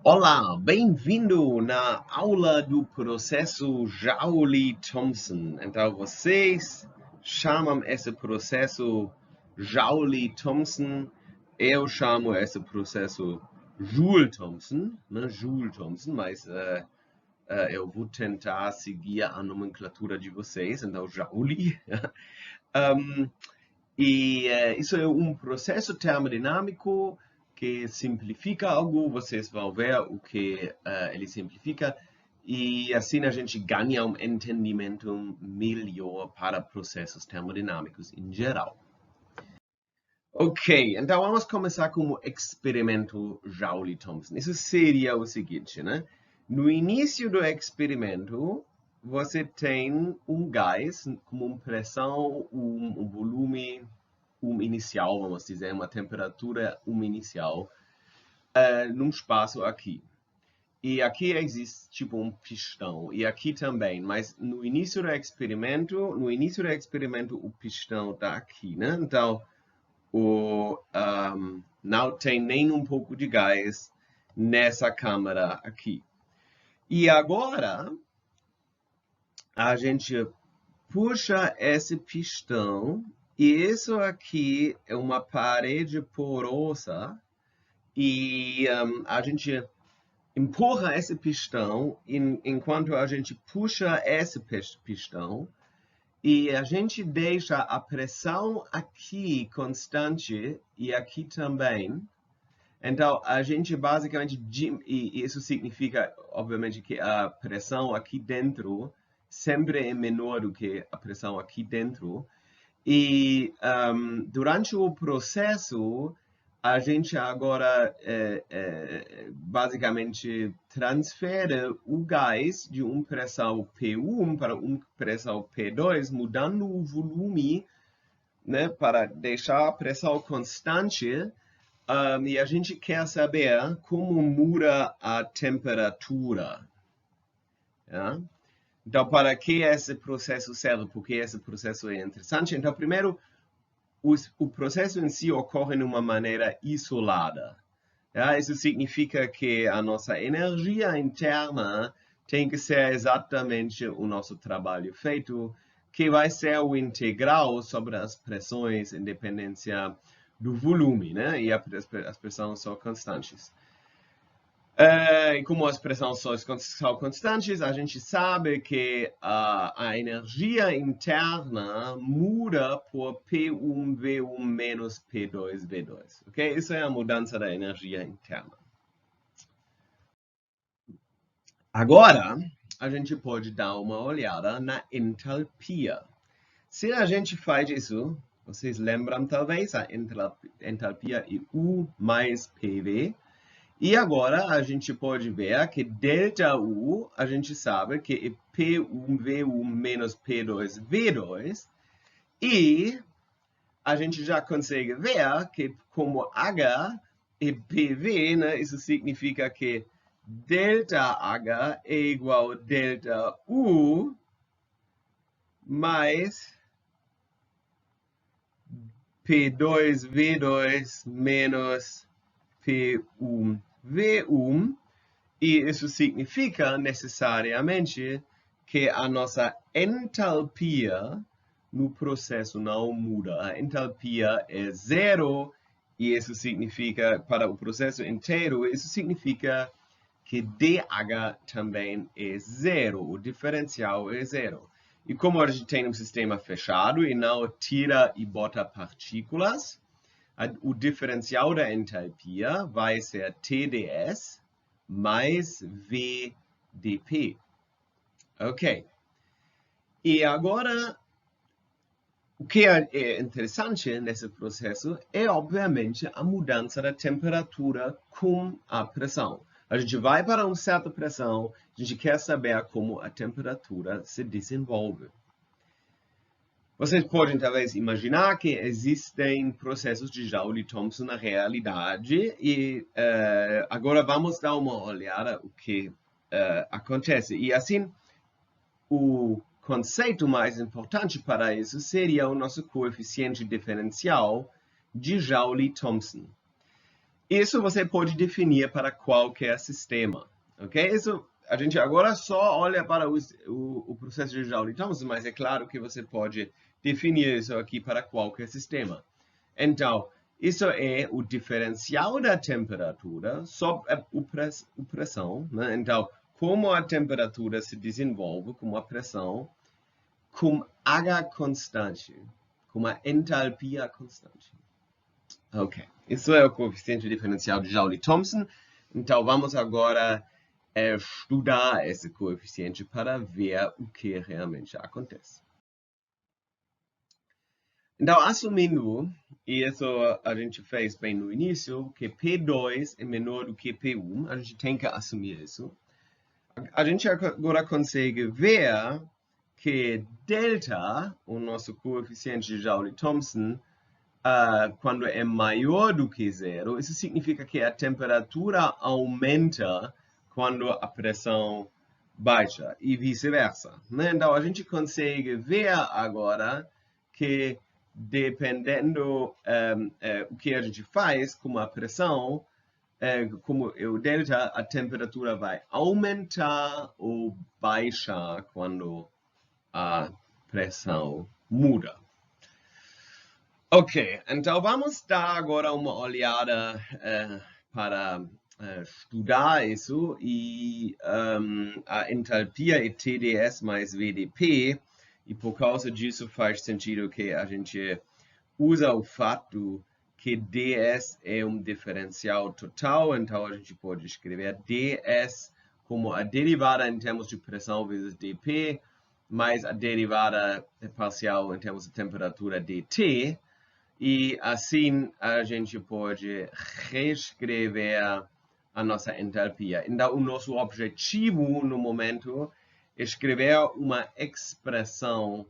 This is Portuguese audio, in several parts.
Olá, bem-vindo na aula do processo Joule-Thomson. Então, vocês chamam esse processo Joule-Thomson, eu chamo esse processo Joule-Thomson, né? Joule-Thomson, mas eu vou tentar seguir a nomenclatura de vocês, então Joule. Isso é um processo termodinâmico que simplifica algo, vocês vão ver o que ele simplifica, e assim a gente ganha um entendimento melhor para processos termodinâmicos em geral. Ok, então vamos começar com o experimento Joule-Thomson. Isso seria o seguinte, né? No início do experimento, você tem um gás com uma pressão, um volume inicial, vamos dizer, uma temperatura inicial, num espaço aqui. E aqui existe tipo um pistão, e aqui também, mas no início do experimento o pistão está aqui, né? Então, não tem nem um pouco de gás nessa câmara aqui. E agora, a gente puxa esse pistão, e isso aqui é uma parede porosa, e a gente empurra esse pistão enquanto a gente puxa esse pistão, e a gente deixa a pressão aqui constante e aqui também. Então, a gente basicamente, e isso significa, obviamente, que a pressão aqui dentro sempre é menor do que a pressão aqui dentro. E durante o processo, a gente agora basicamente transfere o gás de uma pressão P1 para uma pressão P2, mudando o volume, né, para deixar a pressão constante. E a gente quer saber como muda a temperatura. Yeah? Então, para que esse processo serve? Porque esse processo é interessante. Então, primeiro, o processo em si ocorre de uma maneira isolada. Yeah? Isso significa que a nossa energia interna tem que ser exatamente o nosso trabalho feito, que vai ser o integral sobre as pressões, independência do volume, né? E as pressões são constantes. E como as pressões são constantes, a gente sabe que a energia interna muda por P1V1 menos P2V2. Okay? Isso é a mudança da energia interna. Agora, a gente pode dar uma olhada na entalpia. Se a gente faz isso, vocês lembram talvez, a entalpia é U mais PV. E agora a gente pode ver que ΔU, a gente sabe que é P1V1 menos P2V2. E a gente já consegue ver que como H é PV, né, isso significa que ΔH é igual a ΔU mais P2V2 menos P1V1, e isso significa necessariamente que a nossa entalpia no processo não muda. A entalpia é zero, e isso significa, para o processo inteiro, isso significa que dH também é zero, o diferencial é zero. E como a gente tem um sistema fechado e não tira e bota partículas, o diferencial da entalpia vai ser TdS mais VdP. Ok. E agora, o que é interessante nesse processo é, obviamente, a mudança da temperatura com a pressão. A gente vai para uma certa pressão, a gente quer saber como a temperatura se desenvolve. Vocês podem talvez imaginar que existem processos de Joule-Thomson na realidade, e agora vamos dar uma olhada o que acontece. E assim, o conceito mais importante para isso seria o nosso coeficiente diferencial de Joule-Thomson. Isso você pode definir para qualquer sistema, ok? Isso, a gente agora só olha para o processo de Joule-Thomson, mas é claro que você pode definir isso aqui para qualquer sistema. Então, isso é o diferencial da temperatura sobre a pressão, né? Então, como a temperatura se desenvolve com a pressão, com H constante, com a entalpia constante. Ok, isso é o coeficiente diferencial de Joule-Thomson. Então, vamos agora estudar esse coeficiente para ver o que realmente acontece. Então, assumindo, e isso a gente fez bem no início, que P2 é menor do que P1, a gente tem que assumir isso. A gente agora consegue ver que delta, o nosso coeficiente de Joule-Thomson, quando é maior do que zero, isso significa que a temperatura aumenta quando a pressão baixa e vice-versa, né? Então, a gente consegue ver agora que, dependendo o que a gente faz com a pressão, como o delta, a temperatura vai aumentar ou baixar quando a pressão muda. Ok, então vamos dar agora uma olhada para estudar isso e a entalpia é TdS mais VdP, e por causa disso faz sentido que a gente usa o fato que ds é um diferencial total, então a gente pode escrever ds como a derivada em termos de pressão vezes dp, mais a derivada parcial em termos de temperatura dt, e assim a gente pode reescrever a nossa entalpia. Então, o nosso objetivo no momento é escrever uma expressão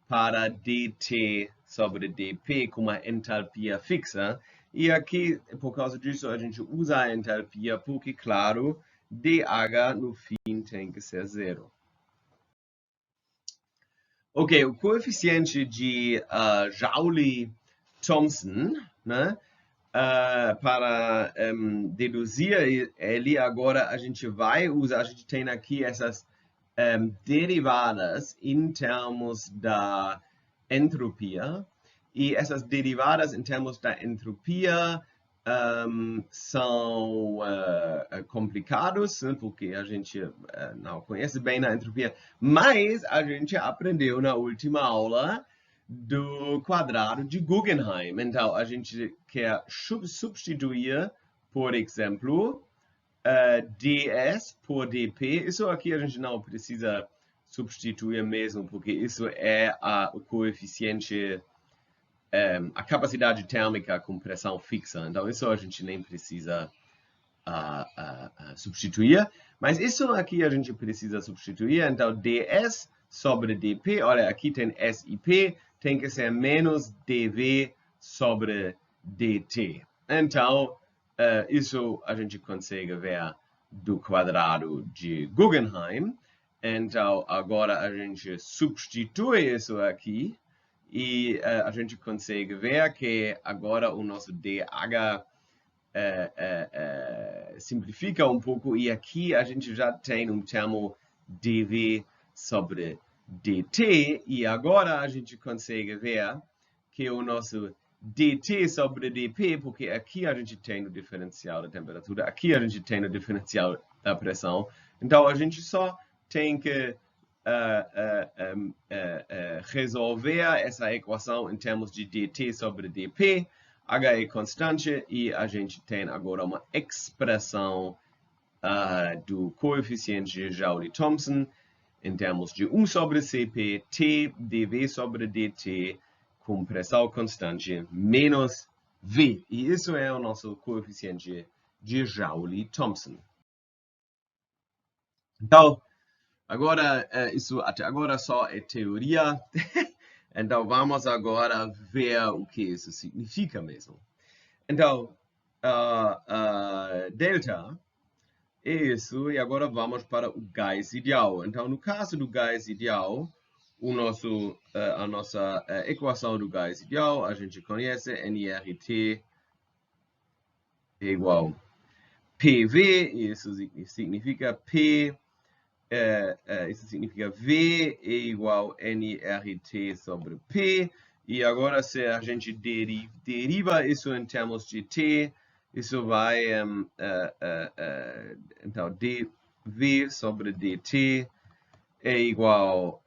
para dt sobre dp com uma entalpia fixa. E aqui, por causa disso, a gente usa a entalpia porque, claro, dH no fim tem que ser zero. Ok, o coeficiente de Joule-Thomson, né? Para deduzir ele agora, a gente vai usar, a gente tem aqui essas derivadas em termos da entropia, e essas derivadas em termos da entropia são complicados, né, porque a gente não conhece bem a entropia, mas a gente aprendeu na última aula do quadrado de Guggenheim. Então, a gente quer substituir, por exemplo, ds por dp. Isso aqui a gente não precisa substituir mesmo, porque isso é o coeficiente, a capacidade térmica com pressão fixa. Então, isso a gente nem precisa substituir. Mas isso aqui a gente precisa substituir. Então, ds sobre dp, olha, aqui tem s e p, tem que ser menos dv sobre dt. Então, isso a gente consegue ver do quadrado de Guggenheim. Então, agora a gente substitui isso aqui e a gente consegue ver que agora o nosso dH simplifica um pouco, e aqui a gente já tem um termo dv sobre dt, e agora a gente consegue ver que o nosso dt sobre dp, porque aqui a gente tem o diferencial da temperatura, aqui a gente tem o diferencial da pressão, então a gente só tem que resolver essa equação em termos de dt sobre dp, h é constante, e a gente tem agora uma expressão do coeficiente de Joule-Thomson em termos de 1 sobre Cp, T dV sobre dt, com pressão constante, menos V. E isso é o nosso coeficiente de Joule-Thomson. Então, agora, isso até agora só é teoria. Então, vamos agora ver o que isso significa mesmo. Então, delta é isso, e agora vamos para o gás ideal. Então, no caso do gás ideal, a nossa equação do gás ideal, a gente conhece NRT igual PV, isso significa P, isso significa V é igual nRT sobre P. E agora, se a gente deriva isso em termos de T, isso vai, então, dV sobre dt é igual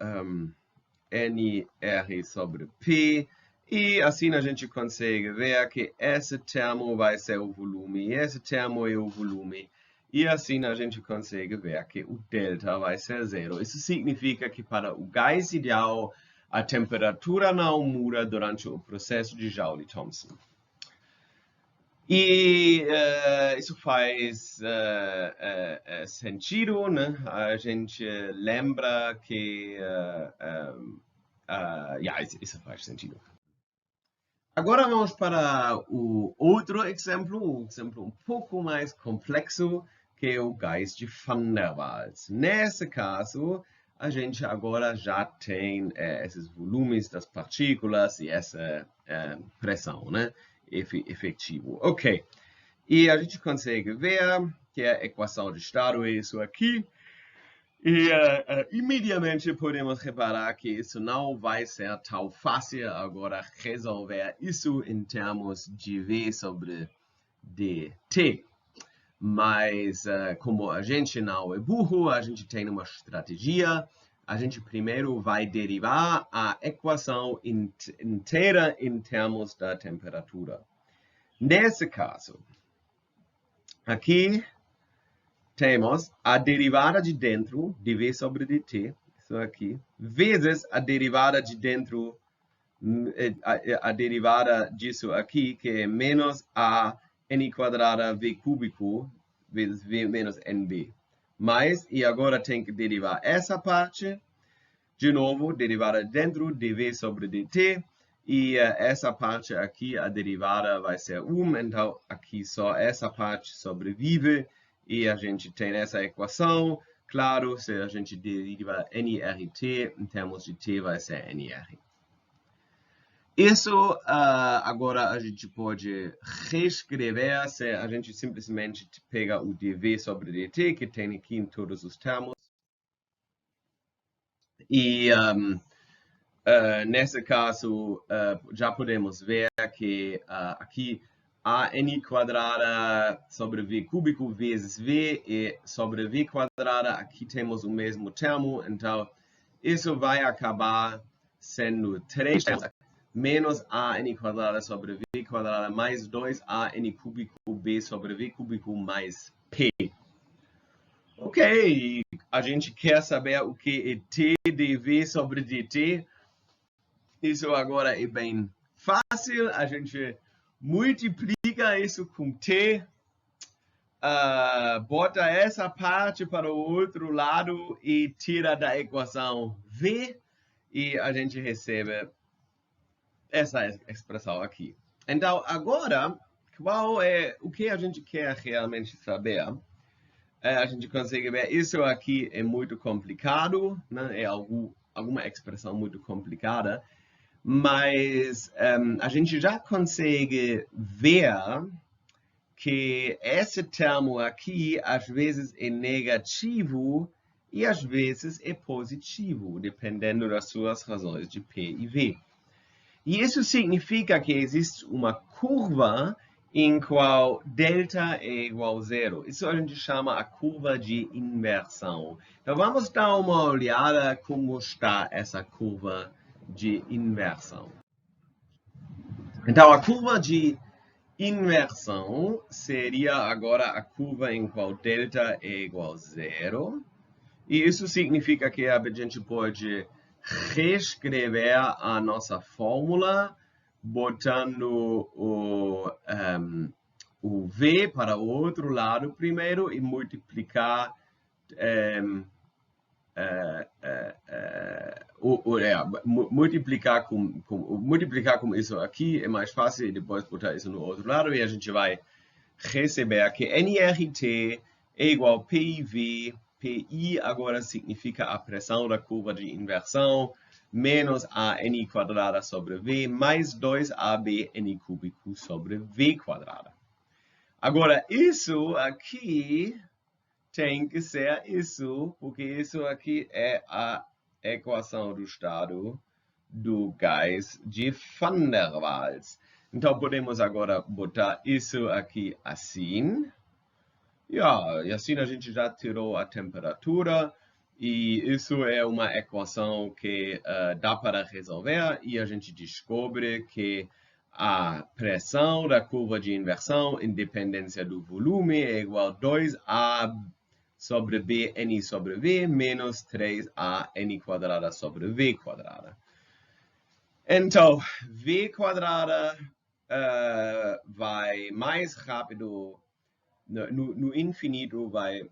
nR sobre P. E assim a gente consegue ver que esse termo vai ser o volume, e esse termo é o volume. E assim a gente consegue ver que o delta vai ser zero. Isso significa que para o gás ideal, a temperatura não muda durante o processo de Joule-Thomson. E isso faz sentido, né? A gente lembra que isso faz sentido. Agora vamos para o outro exemplo, um exemplo um pouco mais complexo, que é o gás de Van der Waals. Nesse caso, a gente agora já tem esses volumes das partículas e essa pressão, né? Efetivo. Ok. E a gente consegue ver que a equação de estado é isso aqui. E imediatamente podemos reparar que isso não vai ser tão fácil agora resolver isso em termos de V sobre dt. Mas como a gente não é burro, a gente tem uma estratégia. A gente primeiro vai derivar a equação inteira em termos da temperatura. Nesse caso, aqui temos a derivada de dentro, dv sobre dt, isso aqui, vezes a derivada de dentro, a derivada disso aqui, que é menos a n quadrada v cúbico, vezes v menos nv. Mas, e agora tem que derivar essa parte, de novo, derivada de dentro, dv sobre dt, e essa parte aqui, a derivada vai ser 1, então aqui só essa parte sobrevive, e a gente tem essa equação. Claro, se a gente deriva nRT, em termos de t vai ser nr. Isso agora a gente pode reescrever se a gente simplesmente pega o dv sobre dt, que tem aqui em todos os termos. E nesse caso, já podemos ver que aqui a n quadrada sobre v cúbico vezes v e sobre v quadrada, aqui temos o mesmo termo, então isso vai acabar sendo 3 menos a n quadrada sobre v quadrada mais 2a n cúbico b sobre v cúbico mais p. Ok, a gente quer saber o que é t dv sobre dt. Isso agora é bem fácil, a gente multiplica isso com t, bota essa parte para o outro lado e tira da equação v, e a gente recebe essa expressão aqui. Então, agora, qual é o que a gente quer realmente saber? A gente consegue ver isso aqui é muito complicado, né? É alguma expressão muito complicada. Mas a gente já consegue ver que esse termo aqui, às vezes, é negativo e às vezes é positivo, dependendo das suas razões de P e V. E isso significa que existe uma curva em qual delta é igual a zero. Isso a gente chama a curva de inversão. Então, vamos dar uma olhada como está essa curva de inversão. Então, a curva de inversão seria agora a curva em qual delta é igual a zero. E isso significa que a gente pode reescrever a nossa fórmula botando o V para o outro lado primeiro e multiplicar multiplicar com isso aqui é mais fácil e depois botar isso no outro lado e a gente vai receber que nRT é igual a PIV. PI agora significa a pressão da curva de inversão menos a n quadrada sobre V mais 2ab n cúbico sobre V quadrada. Agora, isso aqui tem que ser isso, porque isso aqui é a equação do estado do gás de Van der Waals. Então, podemos agora botar isso aqui assim. E assim a gente já tirou a temperatura. E isso é uma equação que dá para resolver. E a gente descobre que a pressão da curva de inversão, independência do volume, é igual a 2A sobre B n sobre V menos 3A n quadrada sobre V quadrada. Então, V quadrada vai mais rápido, no infinito vai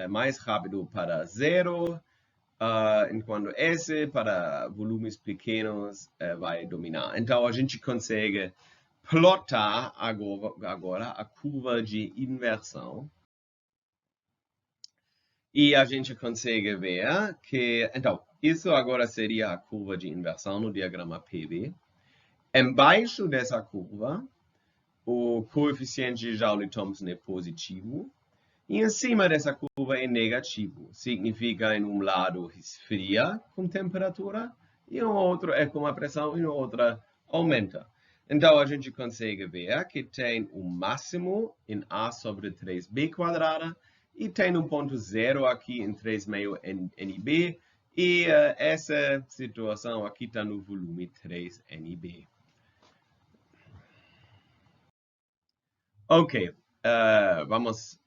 mais rápido para zero, enquanto S para volumes pequenos vai dominar. Então, a gente consegue plotar agora a curva de inversão. E a gente consegue ver que, então, isso agora seria a curva de inversão no diagrama PV. Embaixo dessa curva, o coeficiente de Joule-Thomson é positivo. E em cima dessa curva é negativo. Significa em um lado esfria com temperatura, e no outro é com a pressão, e no outro aumenta. Então, a gente consegue ver que tem um máximo em A sobre 3B quadrada, e tem um ponto zero aqui em 3,5 NB, e essa situação aqui está no volume 3 NB. Ok, vamos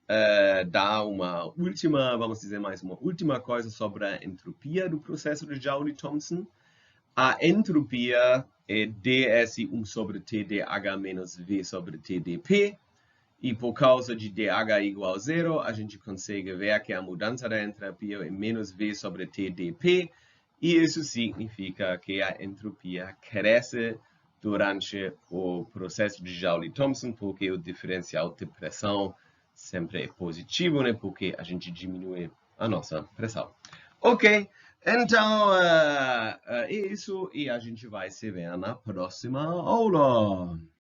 dar vamos dizer mais uma última coisa sobre a entropia do processo de Joule-Thomson. A entropia é ds1 sobre Tdh menos V sobre Tdp. E por causa de dH igual a zero, a gente consegue ver que a mudança da entropia é menos V sobre Tdp. E isso significa que a entropia cresce durante o processo de Joule-Thomson, porque o diferencial de pressão sempre é positivo, né? Porque a gente diminui a nossa pressão. Ok, então é isso, e a gente vai se ver na próxima aula.